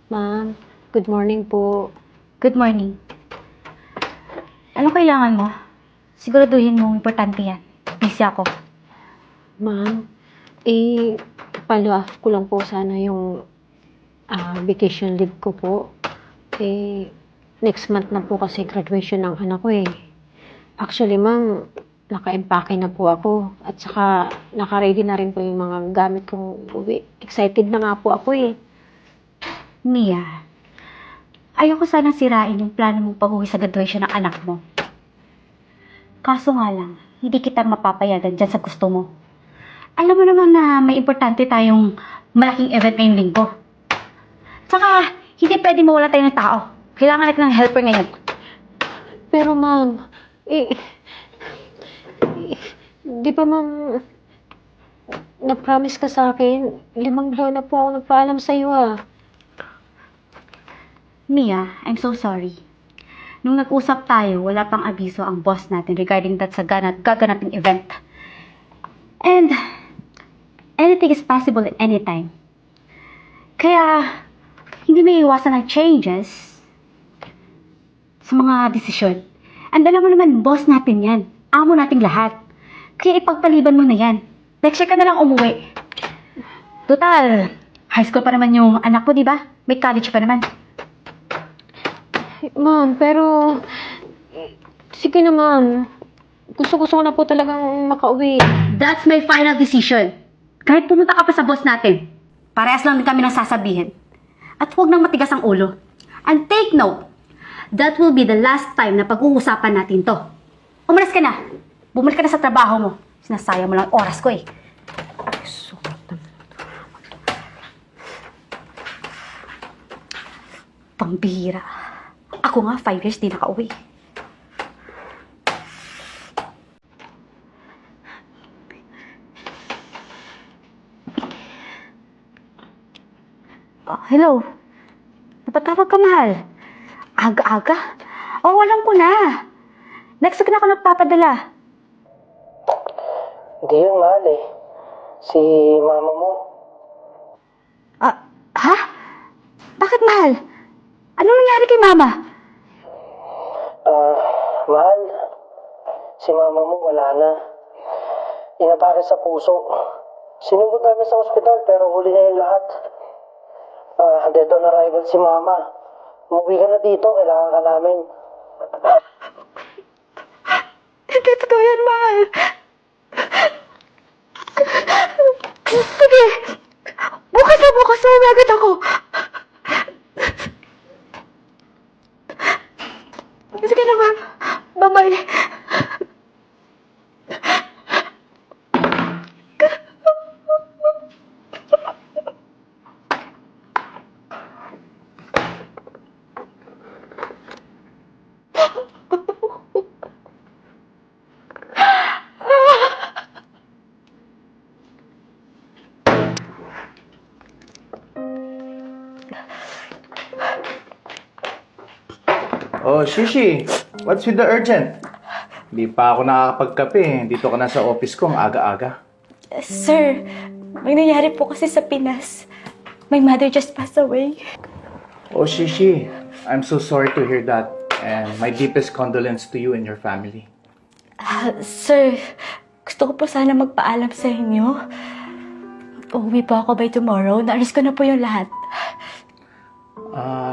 Ma'am, good morning po. Good morning. Ano kailangan mo? Siguraduhin mong importante yan. Busy ako. Ma'am, follow up ko lang po sana yung vacation leave ko po. Next month na po kasi graduation ng anak ko eh. Actually, ma'am, naka-empake na po ako. At saka, naka-ready na rin po yung mga gamit kong uwi. Excited na nga po ako eh. Mia, ayoko sanang sirain yung plano mong pag-uwi sa graduation ng anak mo. Kaso nga lang, hindi kita mapapayagan dyan sa gusto mo. Alam mo naman na may importante tayong malaking event ngayong linggo. Tsaka, hindi pwede mawala tayo ng tao. Kailangan natin ng helper ngayon. Pero ma'am, di ba ma'am, na-promise ka sa akin, 5 buwan na po ako nagpaalam sa'yo ah. Mia, I'm so sorry. Nung nag-usap tayo, wala pang abiso ang boss natin regarding that sa gaganaping event. And, anything is possible at any time. Kaya, hindi may iwasan ng changes sa mga desisyon. And alam mo naman, boss natin yan. Amo nating lahat. Kaya ipagpaliban mo na yan. Next year ka na lang umuwi. Total, high school pa naman yung anak ko, di ba? May college pa naman. Ma'am, pero, sige na ma'am. Gusto ko na po talagang makauwi. That's my final decision. Kahit pumunta ka pa sa boss natin, parehas lang din kami nang sasabihin. At huwag nang matigas ang ulo. And take note, that will be the last time na pag-uusapan natin to. Umalis ka na. Bumalik ka na sa trabaho mo. Sinasayang mo lang oras ko eh. Pambihira. Ako nga, 5 years di nakauwi. Oh, hello. Napatawag ka, mahal. Aga-aga? Oh, walang ko na. Next week na ako nagpapadala. Hindi yun, mahal eh. Si mama mo. Ha? Bakit, mahal? Anong nangyari kay mama? Mahal. Si mama mo wala na. Inatake sa puso. Sinugod namin sa ospital pero huli na yung lahat. Dead on arrival si mama. Umuwi ka na dito, kailangan ka namin. Hindi totoo yan, mahal. Sige. Bukas na uwi agad ako. Sige na, ma'am. Bye-bye. Oh, Shishi, what's with the urgent? Hindi pa ako nakakapagkape. Dito ka na sa office ko, ang aga-aga. Sir, may nangyari po kasi sa Pinas. My mother just passed away. Oh, Shishi, I'm so sorry to hear that. And my deepest condolence to you and your family. Sir, gusto ko po sana magpaalam sa inyo. Uuwi po ako by tomorrow. Naalis ko na po yung lahat.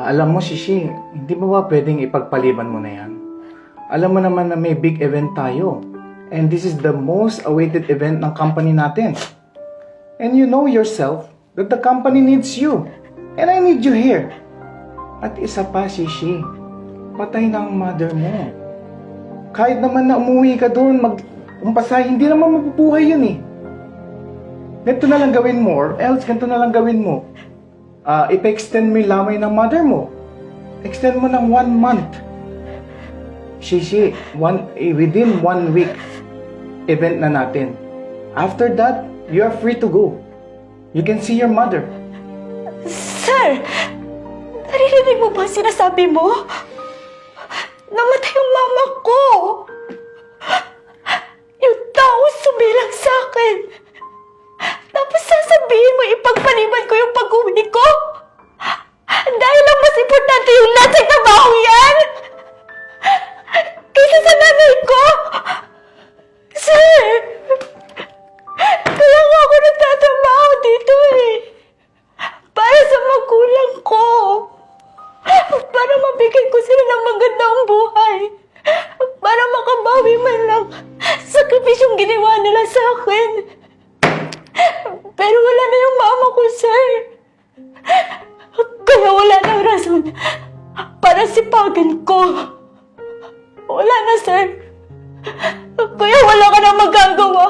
Alam mo, Shishi, hindi mo ba pwedeng ipagpaliban mo na yan? Alam mo naman na may big event tayo. And this is the most awaited event ng company natin. And you know yourself that the company needs you. And I need you here. At isa pa, Shishi, patay na ang mother mo. Kahit naman na umuwi ka doon, mag-umpasay, hindi naman mabubuhay yun eh. Ganito na lang gawin mo, or else ganito na lang gawin mo. Ipa-extend mo yung lamay ng mother mo. Extend mo ng 1 month. Shishi, within 1 week, event na natin. After that, you are free to go. You can see your mother. Sir, naririnig mo ba ang sinasabi mo? Namatay yung mama ko. Yung tao sumilang sa akin. Tapos sasabihin mo ipagpaliban ko yung pag-uwi ko? Dahil importante yung nasa trabaho yan! Kaysa sa nanay ko! Sir! Kaya nga ako nagtatrabaho dito eh. Para sa magulang ko. Para mabigay ko sila ng magandang buhay. Para makabawi man lang sa sakripisyong ginawa nila sa akin. Pero wala na yung mama ko, sir. Kaya wala nang rason para sipagan ko. Wala na, sir. Kaya wala ka na magagawa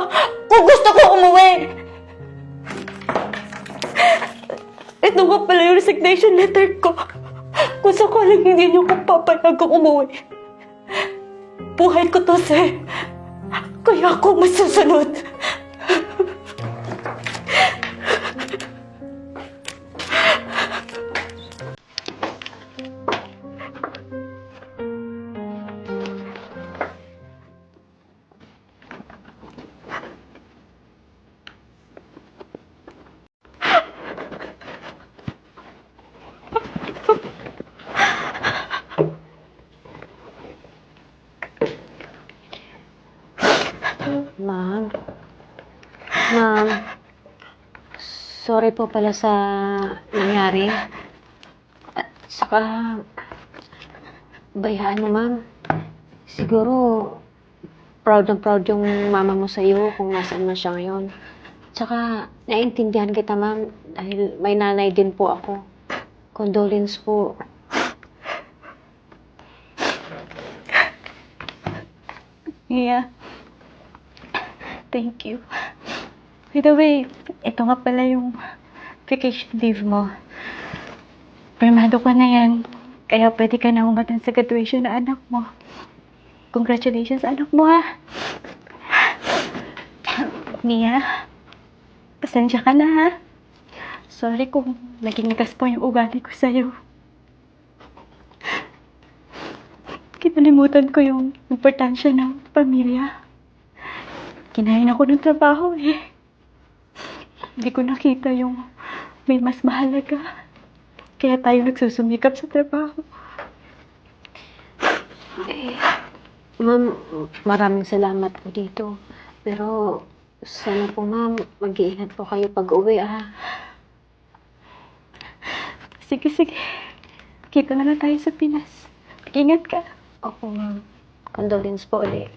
kung gusto ko umuwi. Ito nga pala yung resignation letter ko. Kung sakaling hindi niyo ko papayagang umuwi. Buhay ko to, sir. Kaya ako masusunod. Ma'am. Ma'am. Sorry po pala sa nangyari. At saka, bayaan mo, ma'am. Siguro, proud na proud yung mama mo sa iyo kung nasaan man siya ngayon. Tsaka, naiintindihan kita, ma'am, dahil may nanay din po ako. Condolence po. Yeah. Thank you. By the way, ito nga pala yung vacation leave mo. Permado ka na yan. Kaya pwede ka na umatan sa graduation na anak mo. Congratulations, anak mo, ha? Mia, pasensya ka na, ha? Sorry kung naging nagas po yung ugali ko sa'yo. Kinalimutan ko yung importansya ng pamilya. Kinain ako ng trabaho eh. Hindi ko nakita yung may mas mahalaga. Kaya tayo nagsusumikap sa trabaho. Ma'am, maraming salamat po dito. Pero, sana po, ma'am, mag-iingat po kayo pag-uwi, ah. Sige, sige. Kita na lang tayo sa Pinas. Ingat ka. Opo, ma'am. Condolence po ulit.